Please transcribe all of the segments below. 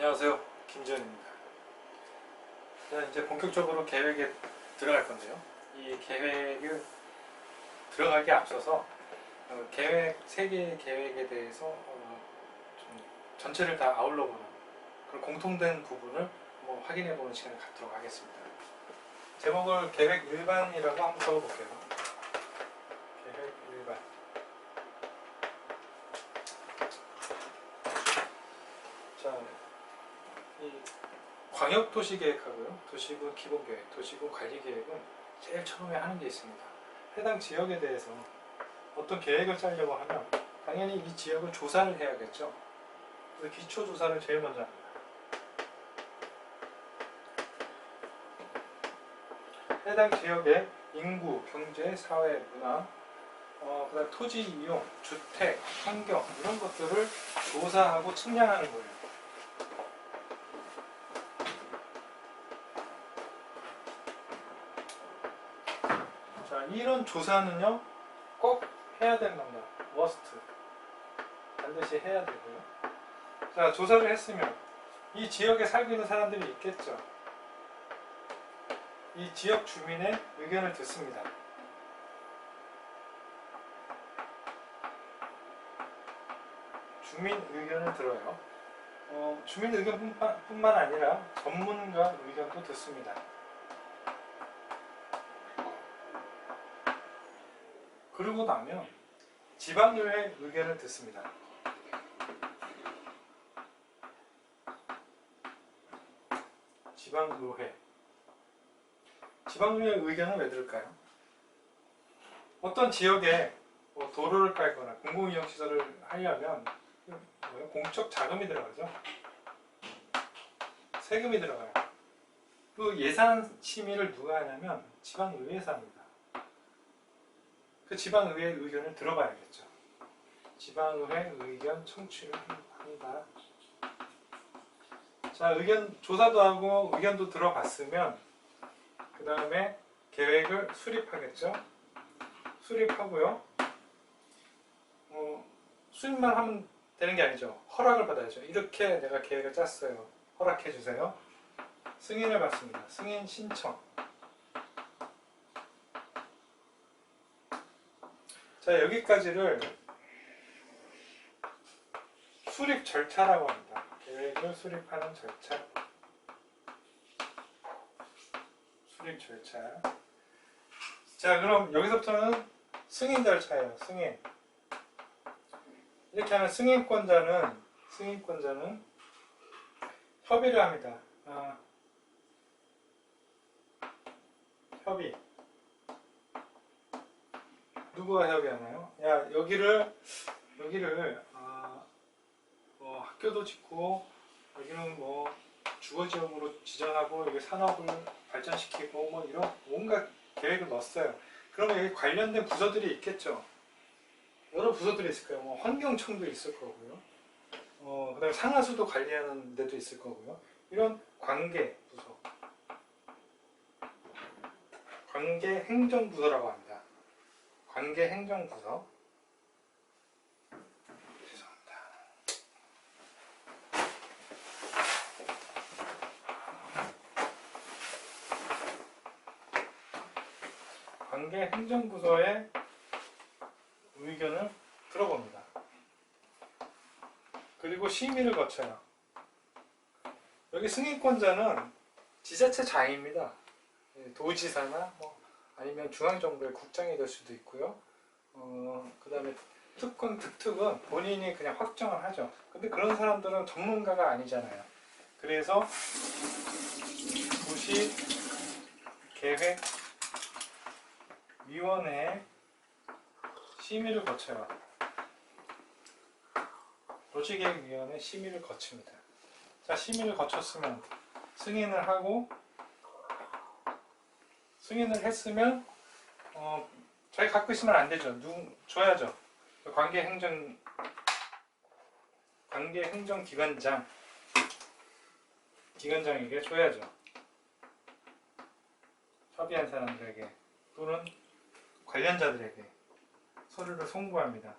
안녕하세요, 김지현입니다. 자, 이제 본격적으로 계획에 들어갈 건데요. 이 계획을 들어가기에 앞서서 세 개의 계획에 대해서 좀 전체를 다 아울러 보는 그런 공통된 부분을 확인해 보는 시간을 갖도록 하겠습니다. 제목을 계획 일반이라고 한번 적어볼게요. 계획 일반. 자, 이 광역도시계획하고요, 도시군 기본계획, 도시군 관리계획은 제일 처음에 하는 게 있습니다. 해당 지역에 대해서 어떤 계획을 짜려고 하면 당연히 이 지역을 조사를 해야겠죠. 그래서 기초조사를 제일 먼저 합니다. 해당 지역의 인구, 경제, 사회, 문화, 그다음 토지 이용, 주택, 환경 이런 것들을 조사하고 측량하는 거예요. 자, 이런 조사는요 꼭 해야 되는 겁니다. 머스트. 반드시 해야 되고요. 자, 조사를 했으면 이 지역에 살고 있는 사람들이 있겠죠. 이 지역 주민의 의견을 듣습니다. 주민 의견을 들어요. 주민 의견뿐만 아니라 전문가 의견도 듣습니다. 그러고 나면 지방의회 의견을 듣습니다. 지방의회 의견은 왜 들을까요? 어떤 지역에 도로를 깔거나 공공이용시설을 하려면 공적 자금이 들어가죠. 세금이 들어가요. 그 예산 심의를 누가 하냐면 지방의회에서 합니다. 그 지방의회 의견을 들어봐야겠죠. 지방의회 의견 청취를 합니다. 자, 의견 조사도 하고 의견도 들어봤으면 그 다음에 계획을 수립하겠죠. 수립하고요. 수립만 하면 되는 게 아니죠. 허락을 받아야죠. 이렇게 내가 계획을 짰어요. 허락해 주세요. 승인을 받습니다. 승인 신청. 자, 여기까지를 수립 절차라고 합니다. 계획을 수립하는 절차. 수립 절차. 자, 그럼 여기서부터는 승인 절차예요. 승인. 이렇게 하면 승인권자는 협의를 합니다. 협의. 누구와 협의하나요? 야, 여기를 학교도 짓고 여기는 주거지역으로 지정하고 여기 산업을 발전시키고 이런 온갖 계획을 넣었어요. 그러면 여기 관련된 부서들이 있겠죠. 여러 부서들이 있을 거예요. 환경청도 있을 거고요. 그 다음에 상하수도 관리하는 데도 있을 거고요. 이런 관계 부서, 관계행정부서라고 합니다. 관계행정부서. 죄송합니다. 관계행정부서의 의견을 들어봅니다. 그리고 심의를 거쳐요. 여기 승인권자는 지자체장입니다. 도지사나 아니면 중앙정부의 국장이 될 수도 있고요. 그 다음에 특권, 특특은 본인이 그냥 확정을 하죠. 근데 그런 사람들은 전문가가 아니잖아요. 그래서 도시계획위원회에 심의를 거쳐요. 도시계획위원회 심의를 거칩니다. 자, 심의를 거쳤으면 승인을 하고, 승인을 했으면 저희 갖고 있으면 안 되죠. 줘야죠. 기관장에게 줘야죠. 협의한 사람들에게 또는 관련자들에게 서류를 송부합니다.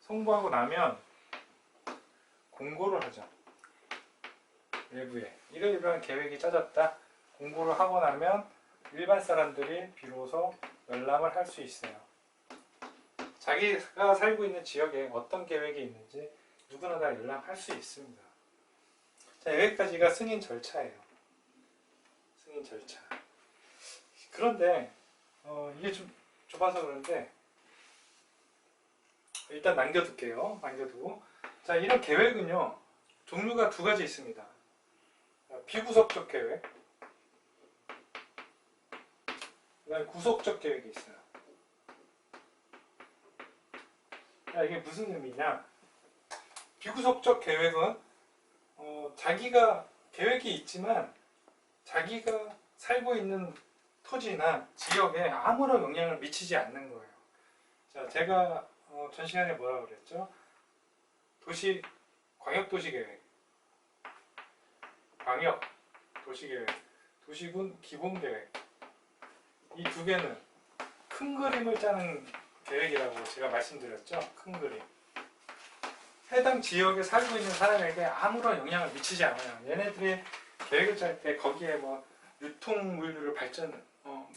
송부하고 나면 공고를 하죠. 내부에 이러이러한 계획이 짜졌다. 공고를 하고 나면 일반 사람들이 비로소 열람을 할 수 있어요. 자기가 살고 있는 지역에 어떤 계획이 있는지 누구나 다 열람할 수 있습니다. 자, 여기까지가 승인 절차예요. 승인 절차. 그런데 이게 좀 좁아서 그런데 일단 남겨둘게요. 남겨두고, 자, 이런 계획은요 종류가 두 가지 있습니다. 비구속적 계획, 그다음에 구속적 계획이 있어요. 자, 이게 무슨 의미냐? 비구속적 계획은 자기가 계획이 있지만 자기가 살고 있는 토지나 지역에 아무런 영향을 미치지 않는 거예요. 자, 제가 전 시간에 뭐라 그랬죠? 광역도시계획, 광역도시계획, 도시군 기본계획, 이 두 개는 큰 그림을 짜는 계획이라고 제가 말씀드렸죠. 큰 그림. 해당 지역에 살고 있는 사람에게 아무런 영향을 미치지 않아요. 얘네들이 계획을 짤 때 거기에 뭐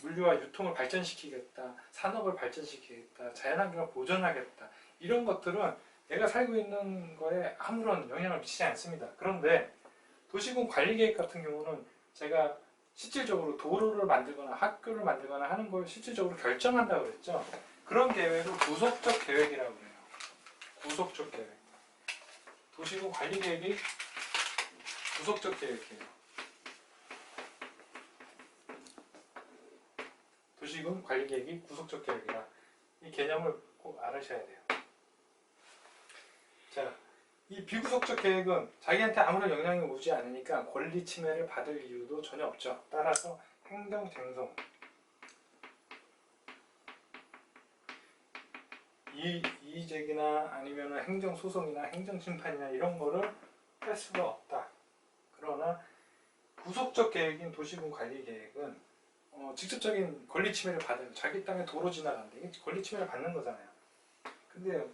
물류와 유통을 발전시키겠다, 산업을 발전시키겠다, 자연환경을 보존하겠다, 이런 것들은 내가 살고 있는 거에 아무런 영향을 미치지 않습니다. 그런데 도시군 관리계획 같은 경우는 제가 실질적으로 도로를 만들거나 학교를 만들거나 하는 걸 실질적으로 결정한다고 그랬죠. 그런 계획을 구속적 계획이라고 해요. 구속적 계획. 도시군 관리계획이 구속적 계획이에요. 도시군 관리계획이 구속적 계획이라, 이 개념을 꼭 알으셔야 돼요. 자, 이 비구속적 계획은 자기한테 아무런 영향이 오지 않으니까 권리 침해를 받을 이유도 전혀 없죠. 따라서 행정쟁송, 이의제기나 아니면 행정소송이나 행정심판이나 이런 거를 할 수가 없다. 그러나 구속적 계획인 도시군 관리계획은 직접적인 권리 침해를 받아요. 자기 땅에 도로 지나가는데 이게 권리 침해를 받는 거잖아요. 근데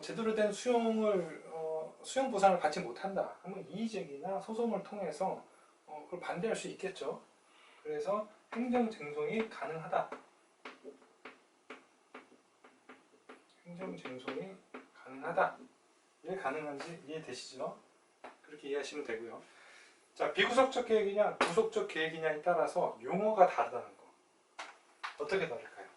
제대로 된 수용 보상을 받지 못한다. 그러면 이의제기나 소송을 통해서 그걸 반대할 수 있겠죠. 그래서 행정쟁송이 가능하다. 행정쟁송이 가능하다. 왜 가능한지 이해되시죠? 그렇게 이해하시면 되고요. 자, 비구속적 계획이냐 구속적 계획이냐에 따라서 용어가 다르다는 거. 어떻게 다를까요?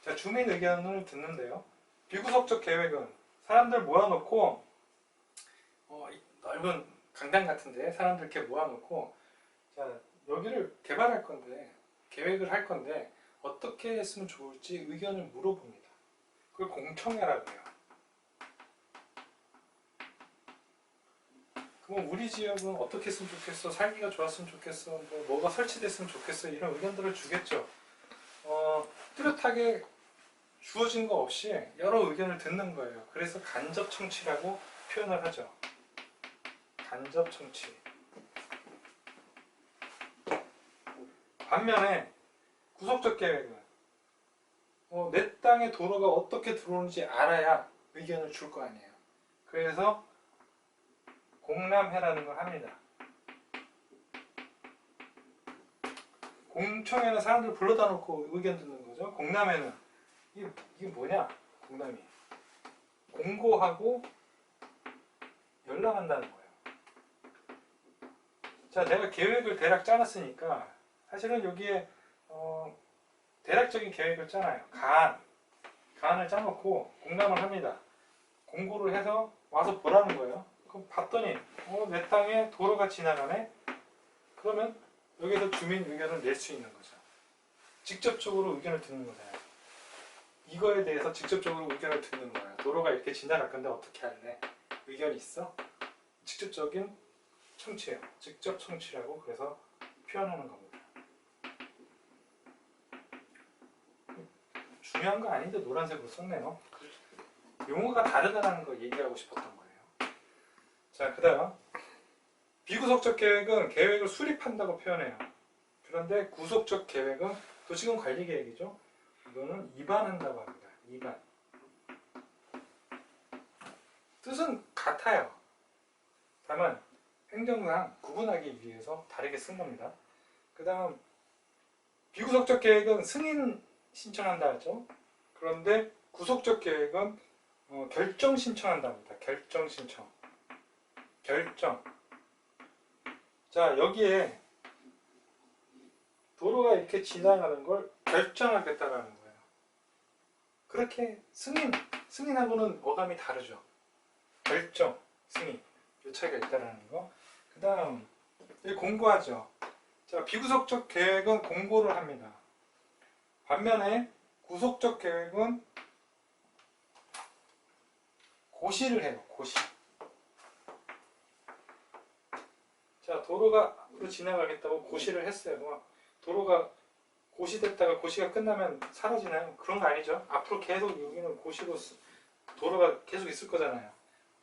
자, 주민 의견을 듣는데요. 비구속적 계획은 사람들 모아놓고 넓은 강당 같은데 사람들 이렇게 모아놓고, 자, 여기를 개발할 건데, 계획을 할 건데 어떻게 했으면 좋을지 의견을 물어봅니다. 그걸 공청회라고 해요. 그럼 우리 지역은 어떻게 했으면 좋겠어, 살기가 좋았으면 좋겠어, 뭐가 설치됐으면 좋겠어, 이런 의견들을 주겠죠. 뚜렷하게 주어진 거 없이 여러 의견을 듣는 거예요. 그래서 간접 청취라고 표현을 하죠. 간접 청취. 반면에 구속적 계획은 내 땅에 도로가 어떻게 들어오는지 알아야 의견을 줄 거 아니에요. 그래서 공람회라는 걸 합니다. 공청회는 사람들 불러다 놓고 의견 듣는 거죠. 공람회는 이게 뭐냐? 공람이 공고하고 열람한다는 거예요. 자, 내가 계획을 대략 짜놨으니까 사실은 여기에 대략적인 계획을 짜놔요. 가안을 짜놓고 공람을 합니다. 공고를 해서 와서 보라는 거예요. 그럼 봤더니 내 땅에 도로가 지나가네? 그러면 여기서 주민 의견을 낼 수 있는 거죠. 직접적으로 의견을 듣는 거잖아요. 이거에 대해서 직접적으로 의견을 듣는 거예요. 도로가 이렇게 지나갈 건데 어떻게 할래? 의견 있어? 직접적인 청취예요. 직접 청취라고 그래서 표현하는 겁니다. 중요한 거 아닌데 노란색으로 썼네요. 용어가 다르다는 걸 얘기하고 싶었던 거예요. 자, 그 다음 비구속적 계획은 계획을 수립한다고 표현해요. 그런데 구속적 계획은 도시군 관리계획이죠. 이거는 입안한다고 합니다. 입안. 뜻은 같아요. 다만 행정상 구분하기 위해서 다르게 쓴 겁니다. 그 다음 비구속적 계획은 승인 신청한다 하죠. 그런데 구속적 계획은 결정 신청한다 합니다. 결정 신청. 결정. 자, 여기에 도로가 이렇게 지나가는 걸 결정하겠다라는 거예요. 그렇게 승인하고는 어감이 다르죠. 결정, 승인. 이 차이가 있다라는 거. 그 다음 공고하죠. 자, 비구속적 계획은 공고를 합니다. 반면에 구속적 계획은 고시를 해요. 고시. 자, 도로가 앞으로 지나가겠다고 고시를 했어요. 도로가 고시됐다가 고시가 끝나면 사라지나요? 그런 거 아니죠. 앞으로 계속 여기는 고시로 도로가 계속 있을 거잖아요.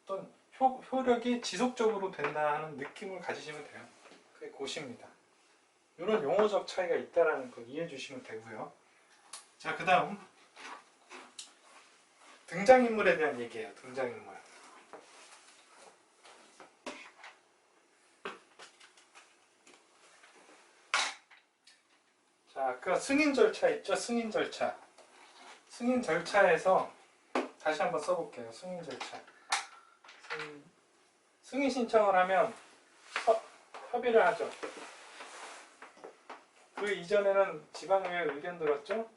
어떤 효력이 지속적으로 된다는 느낌을 가지시면 돼요. 그게 고시입니다. 이런 용어적 차이가 있다는 걸 이해해 주시면 되고요. 자, 그 다음 등장인물에 대한 얘기예요. 등장인물. 자, 아까 승인 절차 있죠? 승인 절차. 승인 절차에서 다시 한번 써볼게요. 승인 절차. 승인 신청을 하면 협의를 하죠. 그 이전에는 지방의회 의견 들었죠?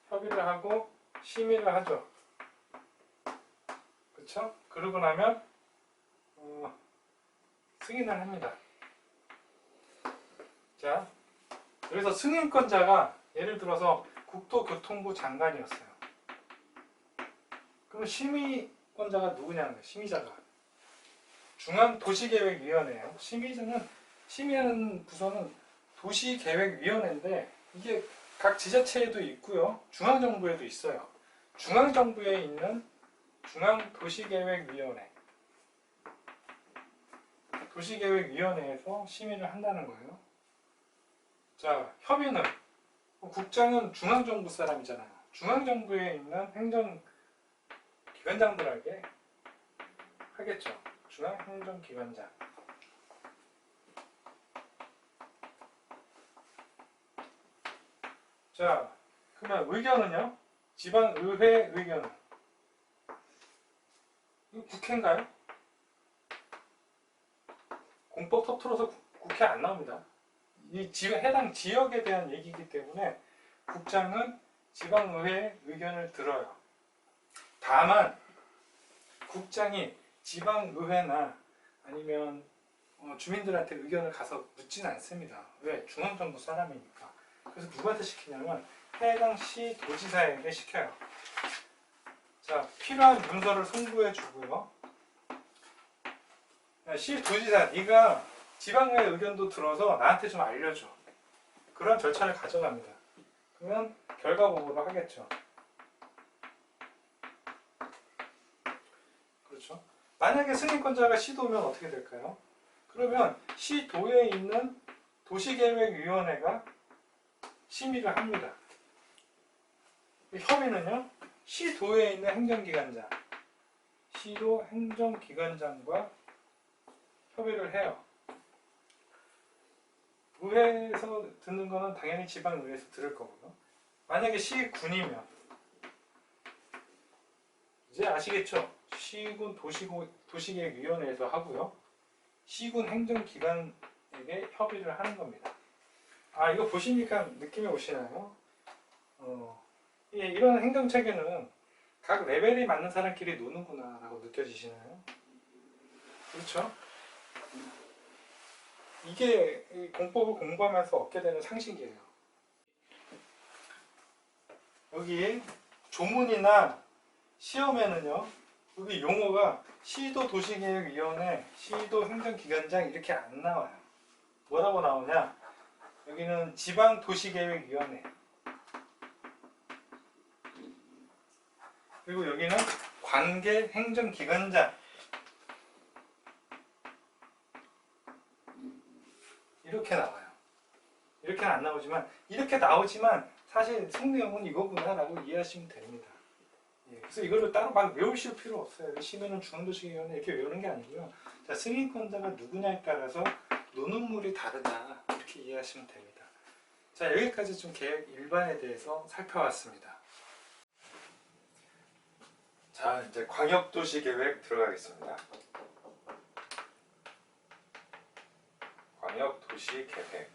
협의를 하고 심의를 하죠. 그쵸? 그러고 나면 승인을 합니다. 자, 그래서 승인권자가 예를 들어서 국토교통부 장관이었어요. 그럼 심의권자가 누구냐는 거예요. 심의자가. 중앙도시계획위원회예요. 심의하는 부서는 도시계획위원회인데 이게 각 지자체에도 있고요. 중앙정부에도 있어요. 중앙정부에 있는 중앙도시계획위원회. 도시계획위원회에서 심의를 한다는 거예요. 자, 협의는 국장은 중앙정부 사람이잖아요. 중앙정부에 있는 행정기관장들에게 하겠죠. 중앙행정기관장. 자, 그러면 의견은요? 지방의회 의견은 이거 국회인가요? 공법 터트려서 국회 안 나옵니다. 이 해당 지역에 대한 얘기이기 때문에 국장은 지방의회 의견을 들어요. 다만 국장이 지방의회나 아니면 주민들한테 의견을 가서 묻지는 않습니다. 왜? 중앙정부 사람이니까. 그래서 누구한테 시키냐면 해당 시 도지사에게 시켜요. 자, 필요한 문서를 송부해 주고요. 시 도지사, 네가 지방의회 의견도 들어서 나한테 좀 알려줘. 그런 절차를 가져갑니다. 그러면 결과 보고를 하겠죠. 그렇죠. 만약에 승인권자가 시도면 어떻게 될까요? 그러면 시도에 있는 도시계획위원회가 심의를 합니다. 협의는요, 시도에 있는 행정기관장, 시도 행정기관장과 협의를 해요. 의회에서 듣는 거는 당연히 지방의회에서 들을 거고요. 만약에 시군이면 이제 아시겠죠? 시군 도시계획위원회에서 하고요. 시군 행정기관에게 협의를 하는 겁니다. 아, 이거 보시니까 느낌이 오시나요? 이런 행정체계는 각 레벨이 맞는 사람끼리 노는구나 라고 느껴지시나요? 그렇죠? 이게 공법을 공부하면서 얻게 되는 상식이에요. 여기 조문이나 시험에는요, 여기 용어가 시도 도시계획위원회, 시도 행정기관장 이렇게 안 나와요. 뭐라고 나오냐? 여기는 지방도시계획위원회, 그리고 여기는 관계행정기관장, 이렇게 나와요. 이렇게는 안 나오지만, 이렇게 나오지만 사실 속 내용은 이거구나 라고 이해하시면 됩니다. 예, 그래서 이거를 따로 막 외우실 필요 없어요. 시민은 중앙도시개혁은 이렇게 외우는 게 아니고요. 자, 승인권자가 누구냐에 따라서 노는 물이 다르다 이렇게 이해하시면 됩니다. 자, 여기까지 좀 계획 일반에 대해서 살펴봤습니다. 자, 이제 광역도시계획 들어가겠습니다. 광역도시계획.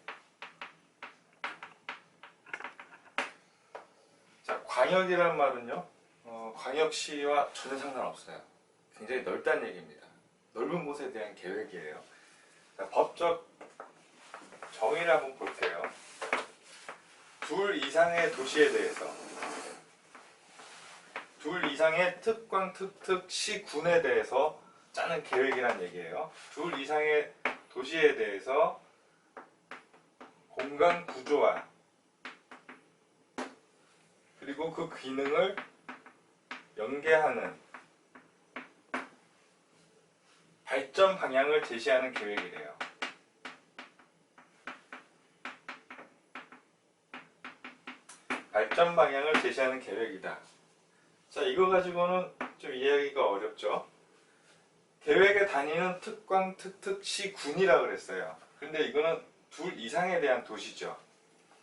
자, 광역이란 말은요, 광역시와 전혀 상관없어요. 굉장히 넓다는 얘기입니다. 넓은 곳에 대한 계획이에요. 자, 법적 정의를 한번 볼게요. 둘 이상의 도시에 대해서, 둘 이상의 특광, 특특, 시군에 대해서 짜는 계획이란 얘기예요. 둘 이상의 도시에 대해서 공간 구조화 그리고 그 기능을 연계하는 발전 방향을 제시하는 계획이래요. 발전 방향을 제시하는 계획이다. 자, 이거 가지고는 좀 이해하기가 어렵죠. 계획의 단위는 특광, 특특, 시군이라고 그랬어요. 근데 이거는 둘 이상에 대한 도시죠.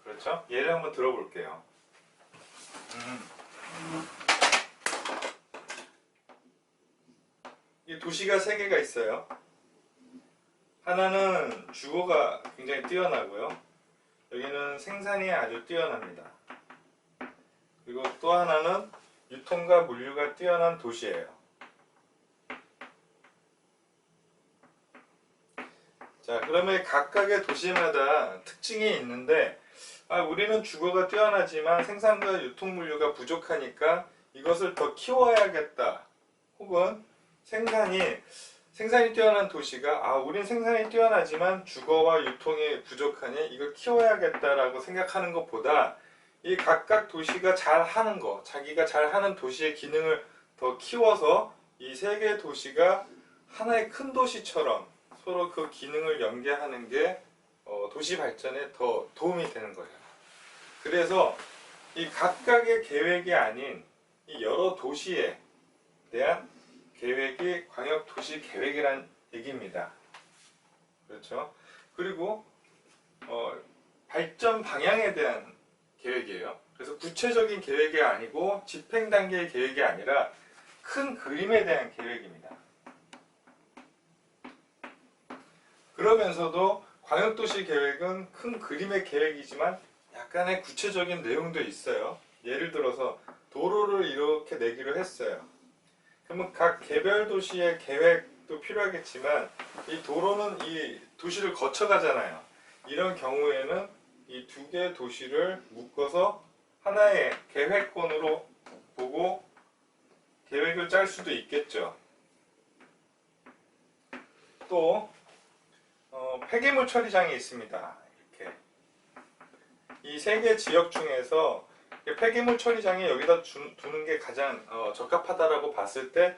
그렇죠? 예를 한번 들어볼게요. 이 도시가 세 개가 있어요. 하나는 주거가 굉장히 뛰어나고요. 여기는 생산이 아주 뛰어납니다. 그리고 또 하나는 유통과 물류가 뛰어난 도시예요. 자, 그러면 각각의 도시마다 특징이 있는데 우리는 주거가 뛰어나지만 생산과 유통 물류가 부족하니까 이것을 더 키워야겠다. 혹은 생산이 뛰어난 도시가 우린 생산이 뛰어나지만 주거와 유통이 부족하니 이걸 키워야겠다라고 생각하는 것보다 이 각각 도시가 잘하는 거, 자기가 잘하는 도시의 기능을 더 키워서 이 세 개의 도시가 하나의 큰 도시처럼 서로 그 기능을 연계하는 게 도시 발전에 더 도움이 되는 거예요. 그래서 이 각각의 계획이 아닌 이 여러 도시에 대한 계획이 광역도시 계획이란 얘기입니다. 그렇죠? 그리고 발전 방향에 대한 계획이에요. 그래서 구체적인 계획이 아니고 집행 단계의 계획이 아니라 큰 그림에 대한 계획입니다. 그러면서도 광역도시 계획은 큰 그림의 계획이지만 약간의 구체적인 내용도 있어요. 예를 들어서 도로를 이렇게 내기로 했어요. 그러면 각 개별 도시의 계획도 필요하겠지만 이 도로는 이 도시를 거쳐가잖아요. 이런 경우에는 이 두 개의 도시를 묶어서 하나의 계획권으로 보고 계획을 짤 수도 있겠죠. 또 폐기물 처리장이 있습니다. 이렇게 이 세 개 지역 중에서 폐기물 처리장이 여기다 두는 게 가장 적합하다라고 봤을 때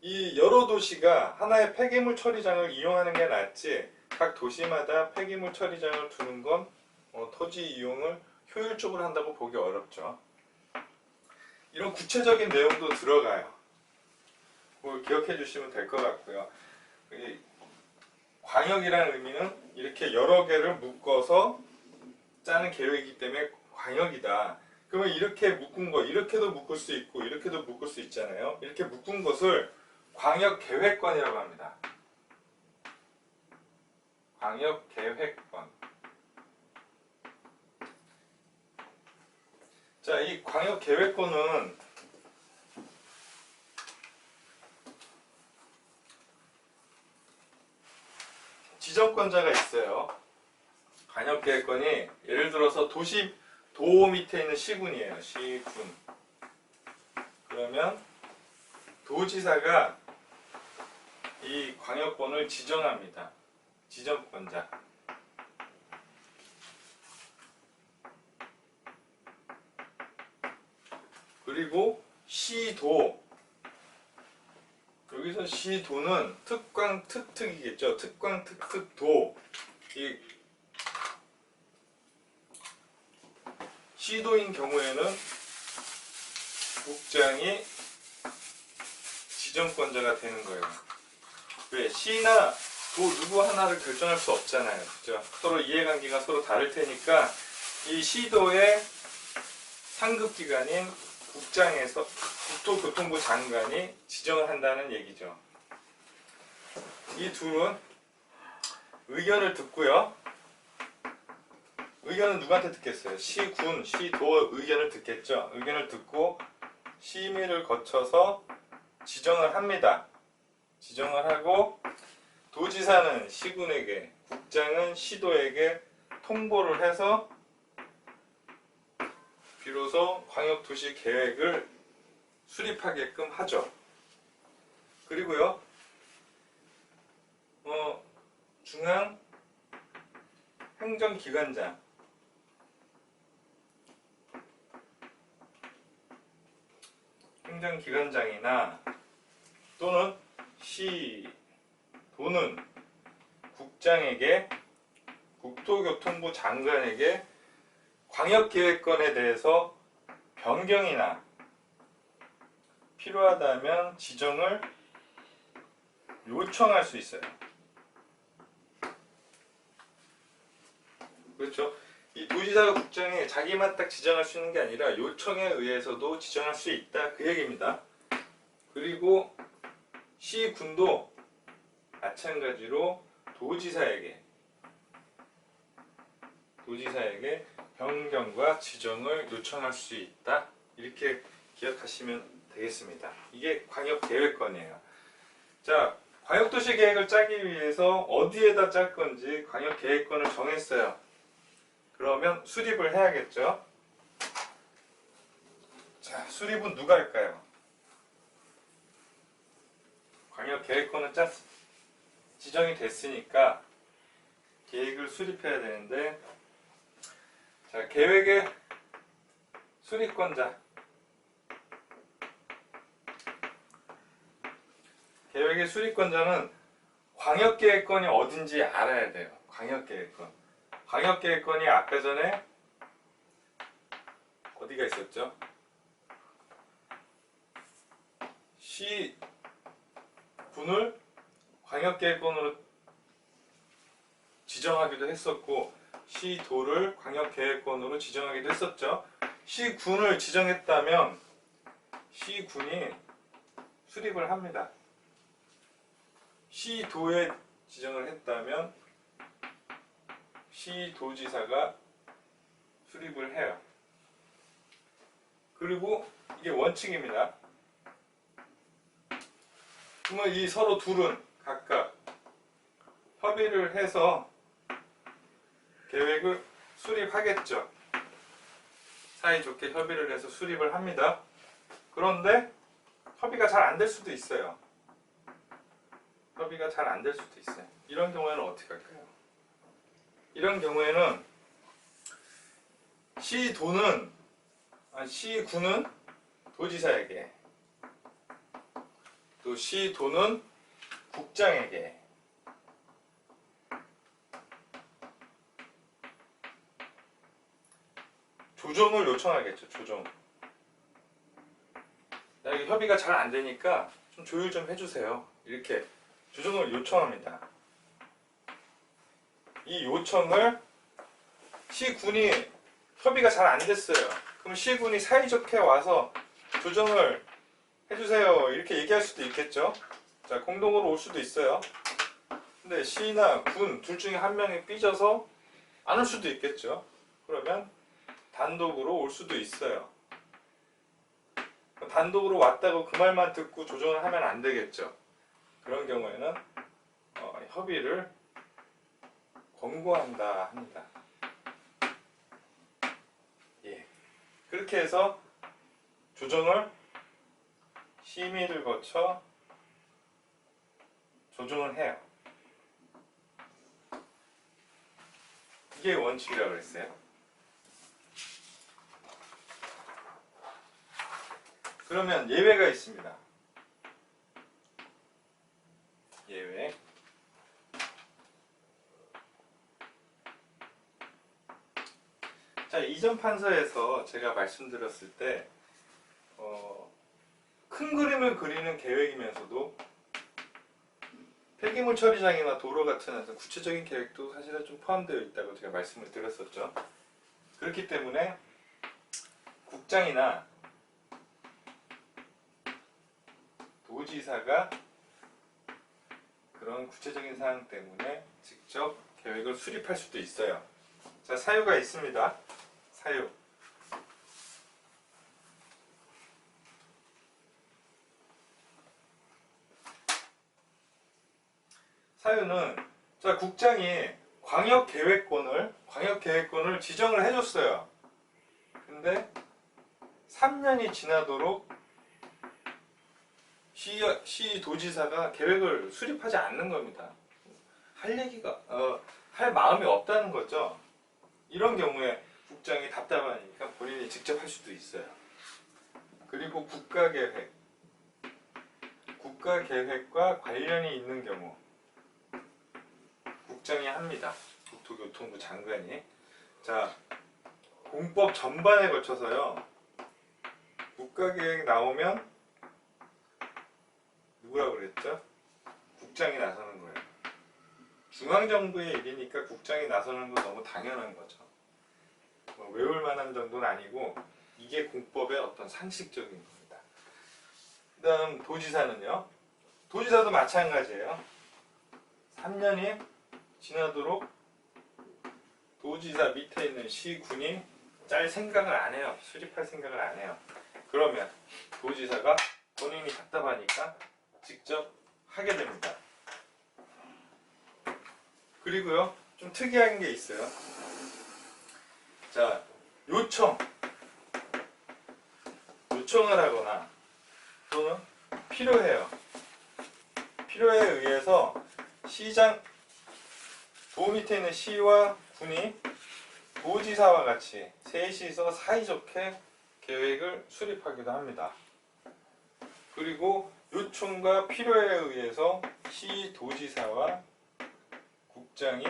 이 여러 도시가 하나의 폐기물 처리장을 이용하는 게 낫지 각 도시마다 폐기물 처리장을 두는 건 토지 이용을 효율적으로 한다고 보기 어렵죠. 이런 구체적인 내용도 들어가요. 그걸 기억해 주시면 될 것 같고요. 광역이라는 의미는 이렇게 여러 개를 묶어서 짜는 계획이기 때문에 광역이다. 그러면 이렇게 묶은 거, 이렇게도 묶을 수 있고 이렇게도 묶을 수 있잖아요. 이렇게 묶은 것을 광역계획권이라고 합니다. 광역계획권. 자, 이 광역계획권은 지정권자가 있어요. 광역계획권이 예를 들어서 도 밑에 있는 시군이에요. 시군. 그러면 도지사가 이 광역권을 지정합니다. 지정권자. 그리고 시도. 여기서 시도는 특광, 특특이겠죠. 특광, 특특, 도. 이 시도인 경우에는 국장이 지정권자가 되는 거예요. 왜? 시나 도 누구 하나를 결정할 수 없잖아요. 그죠? 서로 이해관계가 서로 다를 테니까 이 시도의 상급기관인 국장에서 국토교통부 장관이 지정을 한다는 얘기죠. 이 둘은 의견을 듣고요. 의견은 누구한테 듣겠어요? 시군, 시도 의견을 듣겠죠. 의견을 듣고 심의를 거쳐서 지정을 합니다. 지정을 하고 도지사는 시군에게, 국장은 시도에게 통보를 해서 비로소 광역도시 계획을 수립하게끔 하죠. 그리고요, 중앙 행정기관장, 행정기관장이나 또는 시도는 국장에게, 국토교통부 장관에게 광역계획권에 대해서 변경이나 필요하다면 지정을 요청할 수 있어요. 그렇죠? 이 도지사가 국장이 자기만 딱 지정할 수 있는 게 아니라 요청에 의해서도 지정할 수 있다, 그 얘기입니다. 그리고 시군도 마찬가지로 도지사에게 변경과 지정을 요청할 수 있다, 이렇게 기억하시면 되겠습니다. 이게 광역계획권이에요. 자, 광역도시 계획을 짜기 위해서 어디에다 짤 건지 광역계획권을 정했어요. 그러면 수립을 해야겠죠. 자, 수립은 누가 할까요? 광역계획권은 지정이 됐으니까 계획을 수립해야 되는데, 자, 계획의 수립권자, 계획의 수립권자는 광역계획권이 어딘지 알아야 돼요. 광역계획권이 아까 전에 어디가 있었죠? 시군을 광역계획권으로 지정하기도 했었고, 시도를 광역계획권으로 지정하기도 했었죠. 시군을 지정했다면 시군이 수립을 합니다. 시도에 지정을 했다면 시도지사가 수립을 해요. 그리고 이게 원칙입니다. 그러면 이 서로 둘은 각각 협의를 해서 계획을 수립하겠죠. 사이좋게 협의를 해서 수립을 합니다. 그런데 협의가 잘 안 될 수도 있어요. 협의가 잘 안 될 수도 있어요. 이런 경우에는 어떻게 할까요? 이런 경우에는 시군은 도지사에게, 또 시도는 국장에게 조정을 요청하겠죠. 조정. 이게 협의가 잘 안 되니까 좀 조율 좀 해주세요. 이렇게 조정을 요청합니다. 이 요청을 시군이 협의가 잘 안 됐어요. 그럼 시군이 사이좋게 와서 조정을 해주세요, 이렇게 얘기할 수도 있겠죠. 자, 공동으로 올 수도 있어요. 근데 시나 군 둘 중에 한 명이 삐져서 안 올 수도 있겠죠. 그러면 단독으로 올 수도 있어요. 단독으로 왔다고 그 말만 듣고 조정을 하면 안 되겠죠. 그런 경우에는 협의를 권고한다 합니다. 예. 그렇게 해서 조정을 심의를 거쳐 조정을 해요. 이게 원칙이라고 그랬어요. 그러면 예외가 있습니다. 예외. 자, 이전 판서에서 제가 말씀드렸을 때 큰 그림을 그리는 계획이면서도 폐기물 처리장이나 도로 같은 구체적인 계획도 사실은 좀 포함되어 있다고 제가 말씀을 드렸었죠. 그렇기 때문에 국장이나 도지사가 그런 구체적인 사항 때문에 직접 계획을 수립할 수도 있어요. 자, 사유가 있습니다. 사유. 사유는 자, 국장이 광역계획권을 지정을 해줬어요. 근데 3년이 지나도록 시도지사가 계획을 수립하지 않는 겁니다. 할 마음이 없다는 거죠. 이런 경우에 국장이 답답하니까 본인이 직접 할 수도 있어요. 그리고 국가계획과 관련이 있는 경우 국장이 합니다. 국토교통부 장관이. 자, 공법 전반에 걸쳐서요. 국가계획 나오면 누구라고 그랬죠? 국장이 나서는 거예요. 중앙정부의 일이니까 국장이 나서는 건 너무 당연한 거죠. 뭐 외울 만한 정도는 아니고 이게 공법의 어떤 상식적인 겁니다. 그 다음 도지사는요. 도지사도 마찬가지예요. 3년이 지나도록 도지사 밑에 있는 시군이 짤 생각을 안 해요. 수립할 생각을 안 해요. 그러면 도지사가 본인이 답답하니까 직접 하게 됩니다. 그리고요, 좀 특이한 게 있어요. 자, 요청을 하거나 또는 필요해요. 필요에 의해서 도 밑에 있는 시와 군이 도지사와 같이 셋이서 사이좋게 계획을 수립하기도 합니다. 그리고 요청과 필요에 의해서 시도지사와 국장이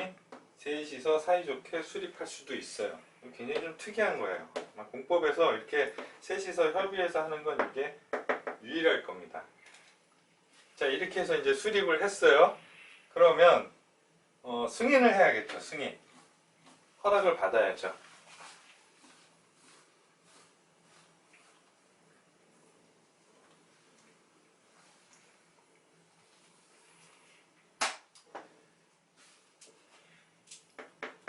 셋이서 사이좋게 수립할 수도 있어요. 굉장히 좀 특이한 거예요. 공법에서 이렇게 셋이서 협의해서 하는 건 이게 유일할 겁니다. 자, 이렇게 해서 이제 수립을 했어요. 그러면 승인을 해야겠죠. 승인. 허락을 받아야죠.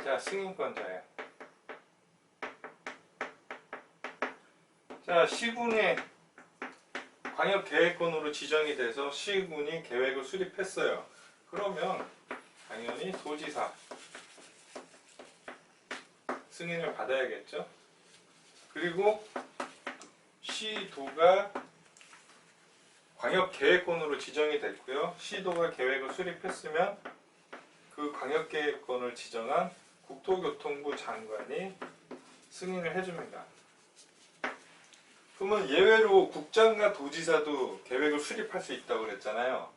자, 승인권자예요. 자, 시군이 광역계획권으로 지정이 돼서 시군이 계획을 수립했어요. 그러면 당연히 도지사 승인을 받아야겠죠. 그리고 시도가 광역계획권으로 지정이 됐고요. 시도가 계획을 수립했으면 그 광역계획권을 지정한 국토교통부 장관이 승인을 해줍니다. 그러면 예외로 국장과 도지사도 계획을 수립할 수 있다고 그랬잖아요.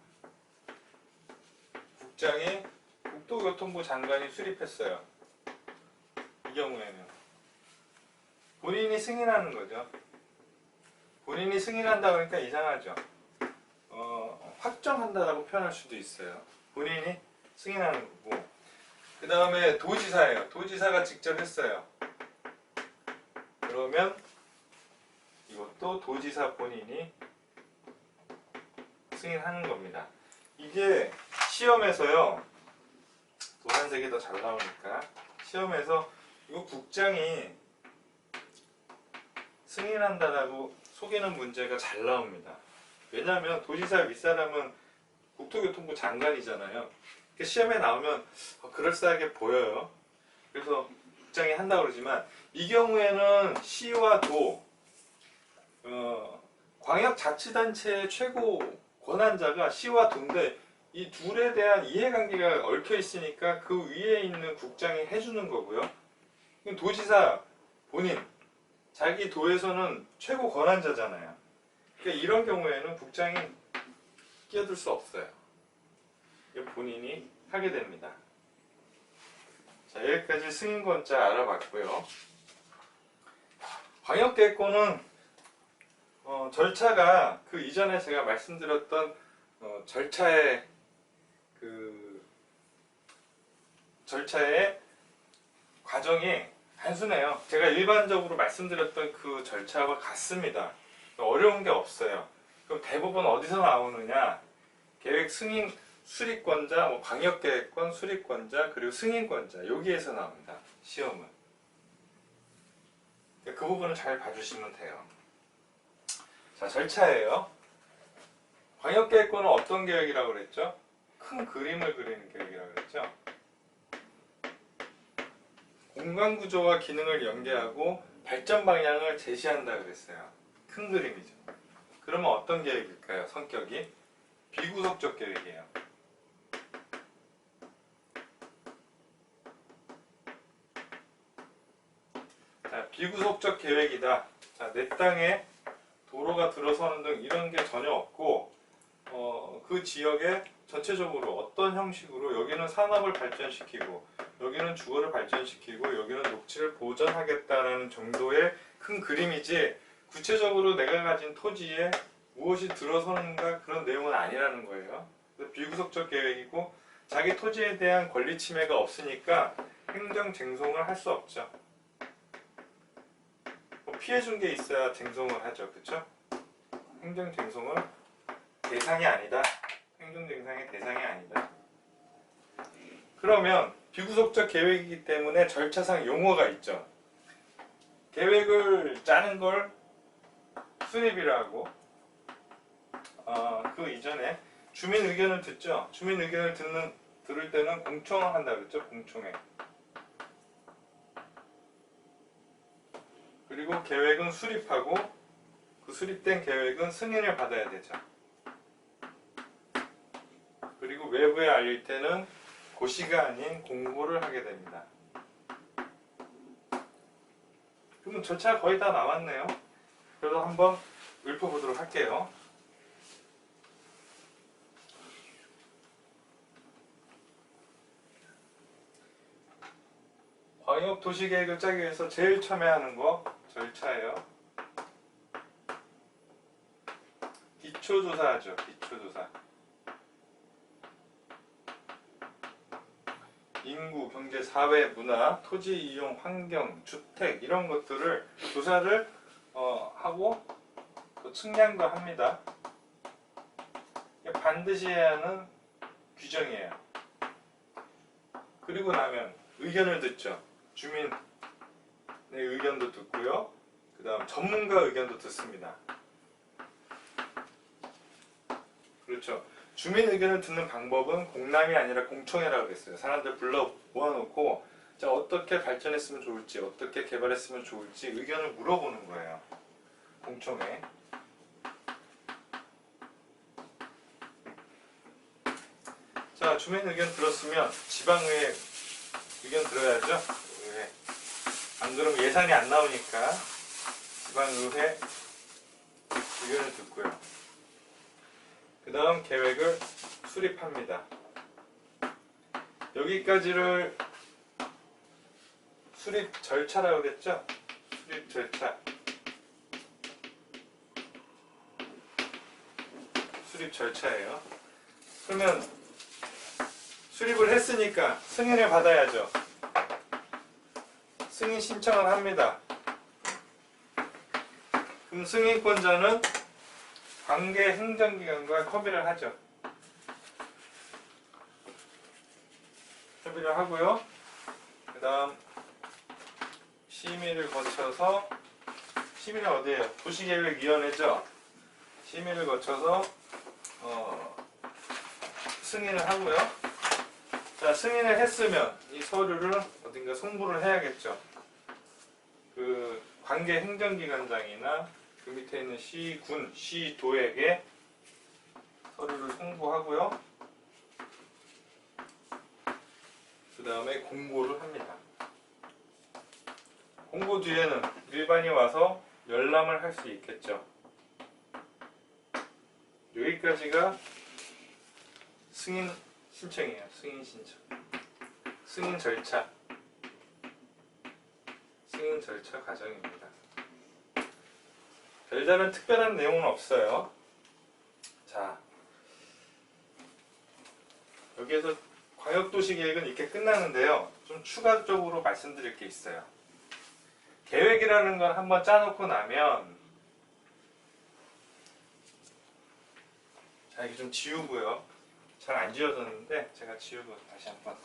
국장이 국토교통부 장관이 수립했어요. 이 경우에는 본인이 승인하는 거죠. 본인이 승인한다 그러니까 이상하죠. 확정한다라고 표현할 수도 있어요. 본인이 승인하는 거고. 그 다음에 도지사예요. 도지사가 직접 했어요. 그러면 이것도 도지사 본인이 승인하는 겁니다. 이게 시험에서요. 노란색이 더 잘 나오니까 시험에서 이거 국장이 승인한다라고 속이는 문제가 잘 나옵니다. 왜냐하면 도지사 윗사람은 국토교통부 장관이잖아요. 시험에 나오면 그럴싸하게 보여요. 그래서 국장이 한다고 그러지만 이 경우에는 시와 도, 광역자치단체의 최고 권한자가 시와 도인데 이 둘에 대한 이해관계가 얽혀 있으니까 그 위에 있는 국장이 해주는 거고요. 도지사 본인, 자기 도에서는 최고 권한자잖아요. 그러니까 이런 경우에는 국장이 끼어들 수 없어요. 본인이 하게 됩니다. 자, 여기까지 승인권자 알아봤고요. 광역계획권은 절차가 그 이전에 제가 말씀드렸던 절차의 과정이 단순해요. 제가 일반적으로 말씀드렸던 그 절차와 같습니다. 어려운 게 없어요. 그럼 대부분 어디서 나오느냐? 계획 승인 수립권자, 광역계획권 수립권자, 그리고 승인권자 여기에서 나옵니다. 시험은. 그 부분을 잘 봐주시면 돼요. 자, 절차예요. 광역계획권은 어떤 계획이라고 그랬죠? 큰 그림을 그리는 계획이라고 그랬죠? 공간구조와 기능을 연계하고 발전 방향을 제시한다 그랬어요. 큰 그림이죠. 그러면 어떤 계획일까요? 성격이 비구속적 계획이에요. 자, 비구속적 계획이다. 자, 내 땅에 도로가 들어서는 등 이런 게 전혀 없고 그 지역에 전체적으로 어떤 형식으로 여기는 산업을 발전시키고 여기는 주거를 발전시키고 여기는 녹지를 보전하겠다라는 정도의 큰 그림이지 구체적으로 내가 가진 토지에 무엇이 들어서는가 그런 내용은 아니라는 거예요. 비구속적 계획이고 자기 토지에 대한 권리 침해가 없으니까 행정 쟁송을 할 수 없죠. 피해 준 게 있어야 쟁송을 하죠. 그렇죠? 행정 쟁송은 대상이 아니다. 행정 쟁송의 대상이 아니다. 그러면 비구속적 계획이기 때문에 절차상 용어가 있죠. 계획을 짜는 걸 수립이라고 그 이전에 주민 의견을 듣죠. 주민 의견을 들을 때는 공청을 한다 그랬죠. 공청회. 그리고 계획은 수립하고 그 수립된 계획은 승인을 받아야 되죠. 그리고 외부에 알릴 때는 고시가 아닌 공고를 하게 됩니다. 그러면 절차가 거의 다 나왔네요. 그래서 한번 읊어보도록 할게요. 광역도시계획을 짜기 위해서 제일 처음에 하는 거 절차예요. 기초조사하죠. 기초조사. 인구, 경제, 사회, 문화, 토지 이용, 환경, 주택 이런 것들을 조사를 하고 또 측량도 합니다. 반드시 해야 하는 규정이에요. 그리고 나면 의견을 듣죠. 주민의 의견도 듣고요. 그 다음 전문가 의견도 듣습니다. 그렇죠. 주민 의견을 듣는 방법은 공람이 아니라 공청회라고 그랬어요. 사람들 불러 모아놓고 자, 어떻게 발전했으면 좋을지, 어떻게 개발했으면 좋을지 의견을 물어보는 거예요. 공청회. 자, 주민 의견 들었으면 지방의회 의견 들어야죠. 의회. 안 그러면 예산이 안 나오니까 지방의회 의견을 듣고요. 그 다음 계획을 수립합니다. 여기까지를 수립 절차라고 그랬죠? 수립 절차. 수립 절차예요. 그러면 수립을 했으니까 승인을 받아야죠. 승인 신청을 합니다. 그럼 승인권자는 관계 행정기관과 협의를 하죠. 협의를 하고요. 그 다음 심의를 거쳐서 심의는 어디에요? 도시계획위원회죠. 심의를 거쳐서 승인을 하고요. 자, 승인을 했으면 이 서류를 어딘가 송부를 해야겠죠. 그 관계 행정기관장이나 그 밑에 있는 시군, 시도에게 서류를 송부하고요. 그 다음에 공고를 합니다. 공고 뒤에는 일반이 와서 열람을 할 수 있겠죠. 여기까지가 승인 신청이에요. 승인 신청. 승인 절차. 승인 절차 과정입니다. 별다른 특별한 내용은 없어요. 자, 여기에서 광역도시계획은 이렇게 끝나는데요. 좀 추가적으로 말씀드릴 게 있어요. 계획이라는 건 한번 짜놓고 나면, 자, 이게 좀 지우고요. 잘 안 지워졌는데 제가 지우고 다시 한번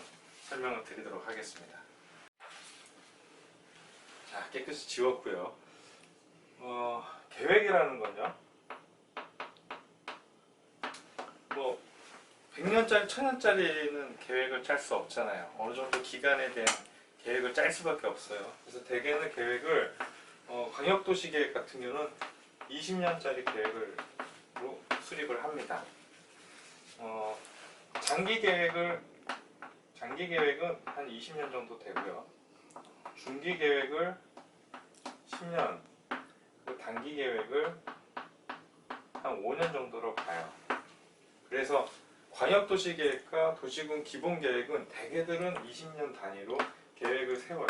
설명을 드리도록 하겠습니다. 자, 깨끗이 지웠고요. 계획이라는 건요, 뭐 100년짜리, 1000년짜리는 계획을 짤 수 없잖아요. 어느 정도 기간에 대한 계획을 짤 수밖에 없어요. 그래서 대개는 계획을 광역도시계획 같은 경우는 20년짜리 계획으로 수립을 합니다. 장기 계획은 한 20년 정도 되고요. 중기 계획을 10년, 그리고 단기 계획을 한 5년 정도로 봐요. 그래서 광역도시계획과 도시군 기본계획은 대개들은 20년 단위로 계획을 세워요.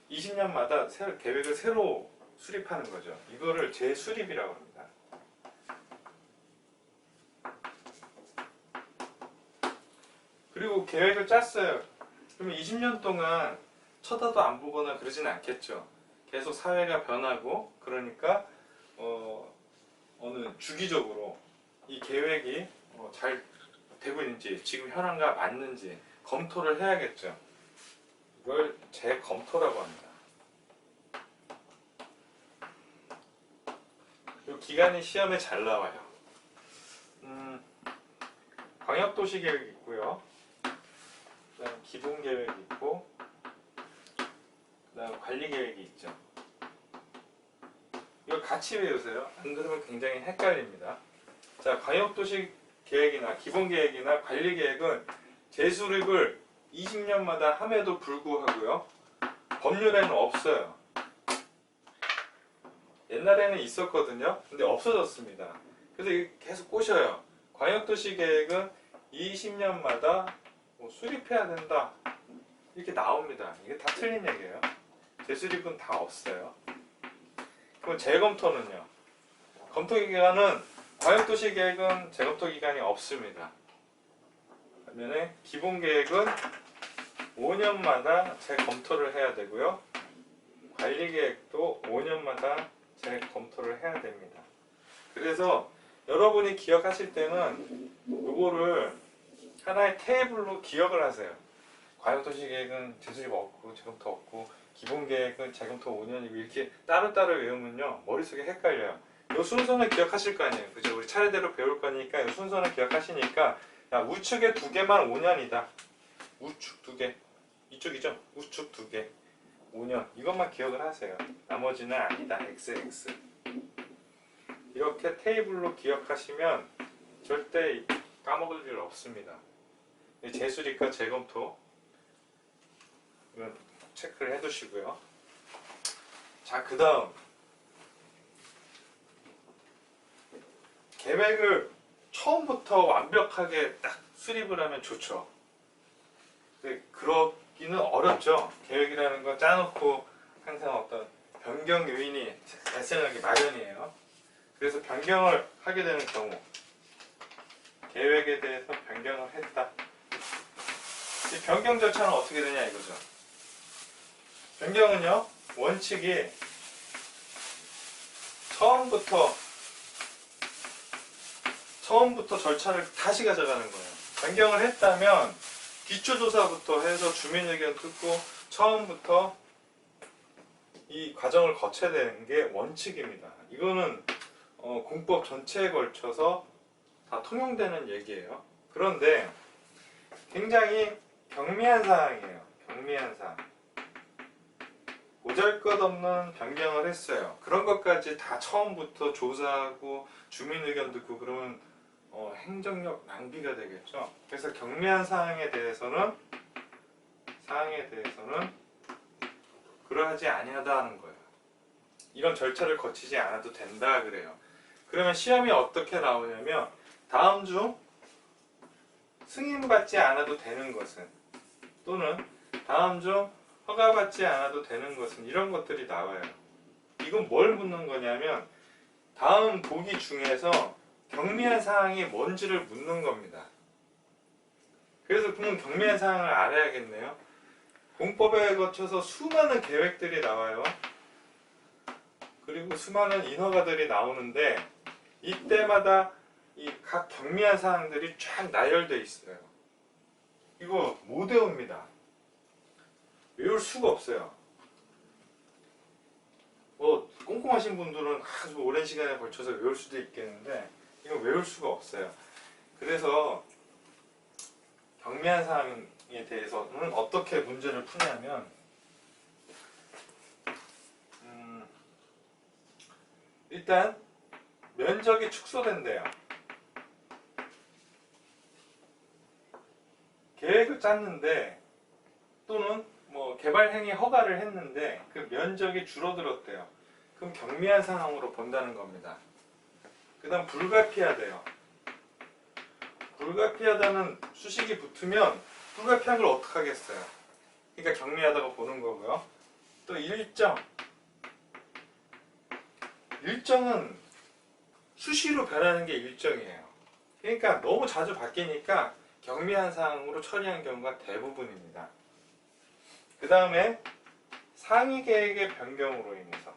20년마다 계획을 새로 수립하는 거죠. 이거를 재수립이라고 합니다. 그리고 계획을 짰어요. 그러면 20년 동안 쳐다도 안 보거나 그러진 않겠죠. 계속 사회가 변하고, 그러니까 어느 주기적으로 이 계획이 잘 되고 있는지, 지금 현황과 맞는지 검토를 해야겠죠. 이걸 재검토라고 합니다. 이 기간이 시험에 잘 나와요. 광역도시계획이 있고요. 그다음 기본계획이 있고, 그다음 관리계획이 있죠. 이걸 같이 외우세요. 안 그러면 굉장히 헷갈립니다. 자, 광역도시계획이나 기본계획이나 관리계획은 재수립을 20년마다 함에도 불구하고요, 법률에는 없어요. 옛날에는 있었거든요. 근데 없어졌습니다. 그래서 이게 계속 꼬셔요. 광역도시계획은 20년마다 수립해야 된다, 이렇게 나옵니다. 이게 다 틀린 얘기예요. 재수립은 다 없어요. 그럼 재검토는요? 검토기간은, 광역도시계획은 재검토기간이 없습니다. 반면에 기본계획은 5년마다 재검토를 해야 되고요. 관리계획도 5년마다 재검토를 해야 됩니다. 그래서 여러분이 기억하실 때는 이거를 하나의 테이블로 기억을 하세요. 광역도시계획은 재수립 없고 재검토 없고, 기본계획은 재검토 5년이고, 이렇게 따로따로 외우면요, 머릿속에 헷갈려요. 이 순서는 기억하실 거 아니에요. 그죠? 우리 차례대로 배울 거니까 이 순서는 기억하시니까, 야, 우측에 2개만 5년이다. 우측 2개. 이쪽이죠? 우측 2개. 5년. 이것만 기억을 하세요. 나머지는 아니다. XX. 이렇게 테이블로 기억하시면 절대 까먹을 일 없습니다. 재수립과 재검토, 이건 체크를 해두시고요. 자, 그 다음 계획을 처음부터 완벽하게 딱 수립을 하면 좋죠. 근데 그러기는 어렵죠. 계획이라는 건 짜놓고 항상 어떤 변경 요인이 발생하기 마련이에요. 그래서 변경을 하게 되는 경우, 계획에 대해서 변경을 했다. 이 변경 절차는 어떻게 되냐 이거죠. 변경은요, 원칙이 처음부터 절차를 다시 가져가는 거예요. 변경을 했다면 기초조사부터 해서 주민의견 듣고 처음부터 이 과정을 거쳐야 되는 게 원칙입니다. 이거는 공법 전체에 걸쳐서 다 통용되는 얘기예요. 그런데 굉장히 경미한 사항이에요. 경미한 사항. 보잘것없는 변경을 했어요. 그런 것까지 다 처음부터 조사하고 주민의견 듣고 그러면 행정력 낭비가 되겠죠. 그래서 경미한 사항에 대해서는 그러하지 아니하다는 거예요. 이런 절차를 거치지 않아도 된다 그래요. 그러면 시험이 어떻게 나오냐면, 다음 중 승인받지 않아도 되는 것은, 또는 다음 중 허가받지 않아도 되는 것은, 이런 것들이 나와요. 이건 뭘 묻는 거냐면, 다음 보기 중에서 경미한 사항이 뭔지를 묻는 겁니다. 그래서 그러면 경미한 사항을 알아야겠네요. 공법에 거쳐서 수많은 계획들이 나와요. 그리고 수많은 인허가들이 나오는데 이때마다 이 각 경미한 사항들이 쫙 나열되어 있어요. 이거 못 외웁니다. 외울 수가 없어요. 뭐 꼼꼼하신 분들은 아주 오랜 시간에 걸쳐서 외울 수도 있겠는데 이건 외울 수가 없어요. 그래서 경미한 사항에 대해서는 어떻게 문제를 푸냐면 일단 면적이 축소된대요. 계획을 짰는데 또는 뭐 개발 행위 허가를 했는데 그 면적이 줄어들었대요. 그럼 경미한 상황으로 본다는 겁니다. 그 다음 불가피하대요. 불가피하다는 수식이 붙으면 불가피한 걸 어떻게 하겠어요? 그러니까 경미하다고 보는 거고요. 또 일정은 수시로 변하는 게 일정이에요. 그러니까 너무 자주 바뀌니까 경미한 사항으로 처리한 경우가 대부분입니다. 그 다음에 상위 계획의 변경으로 인해서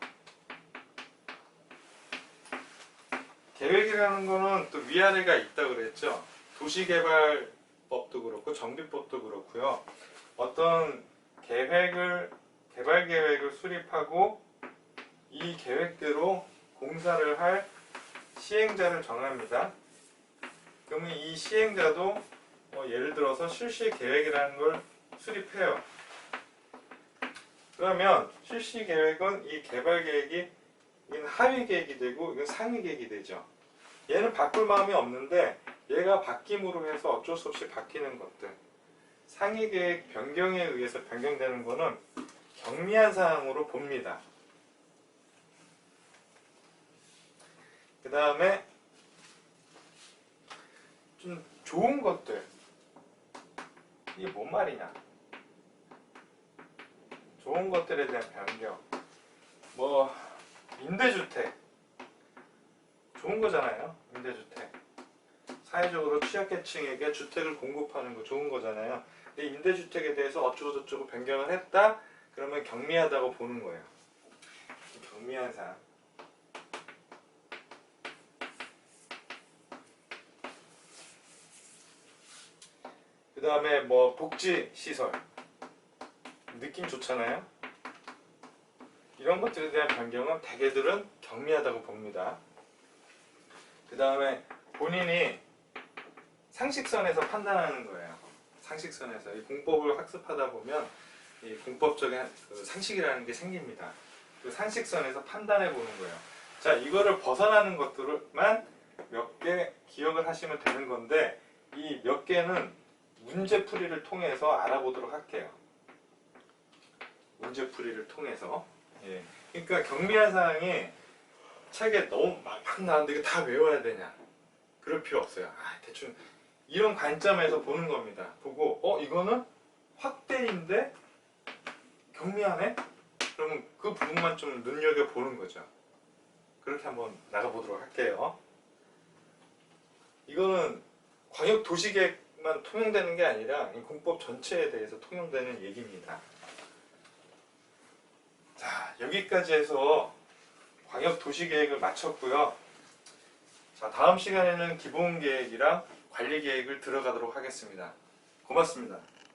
계획이라는 거는 또 위아래가 있다고 그랬죠. 도시개발법도 그렇고 정비법도 그렇고요. 어떤 개발 계획을 수립하고 이 계획대로 공사를 할 시행자를 정합니다. 그러면 이 시행자도 예를 들어서 실시 계획이라는 걸 수립해요. 그러면 실시 계획은 이 개발 계획이 이건 하위 계획이 되고 이건 상위 계획이 되죠. 얘는 바꿀 마음이 없는데 얘가 바뀜으로 해서 어쩔 수 없이 바뀌는 것들. 상위 계획 변경에 의해서 변경되는 거는 경미한 사항으로 봅니다. 그 다음에 좀 좋은 것들. 이게 뭔 말이냐? 좋은 것들에 대한 변경. 뭐 임대주택. 좋은 거잖아요. 임대주택. 사회적으로 취약계층에게 주택을 공급하는 거 좋은 거잖아요. 근데 임대주택에 대해서 어쩌고저쩌고 변경을 했다? 그러면 경미하다고 보는 거예요. 경미한 사항. 그 다음에 뭐 복지시설. 느낌 좋잖아요. 이런 것들에 대한 변경은 대개들은 경미하다고 봅니다. 그 다음에 본인이 상식선에서 판단하는 거예요. 상식선에서 이 공법을 학습하다 보면 이 공법적인 그 상식이라는 게 생깁니다. 그 상식선에서 판단해 보는 거예요. 자, 이거를 벗어나는 것들만 몇 개 기억을 하시면 되는 건데 이 몇 개는 문제풀이를 통해서 알아보도록 할게요. 문제풀이를 통해서. 예. 그러니까 경미한 사항이 책에 너무 막 나왔는데 이거 다 외워야 되냐? 그럴 필요 없어요. 대충 이런 관점에서 보는 겁니다. 보고 이거는 확대인데 경미하네? 그러면 그 부분만 좀 눈여겨보는 거죠. 그렇게 한번 나가보도록 할게요. 이거는 광역도시계획만 통용되는 게 아니라 이 공법 전체에 대해서 통용되는 얘기입니다. 자, 여기까지 해서 광역도시계획을 마쳤고요. 자, 다음 시간에는 기본계획이랑 관리계획을 들어가도록 하겠습니다. 고맙습니다.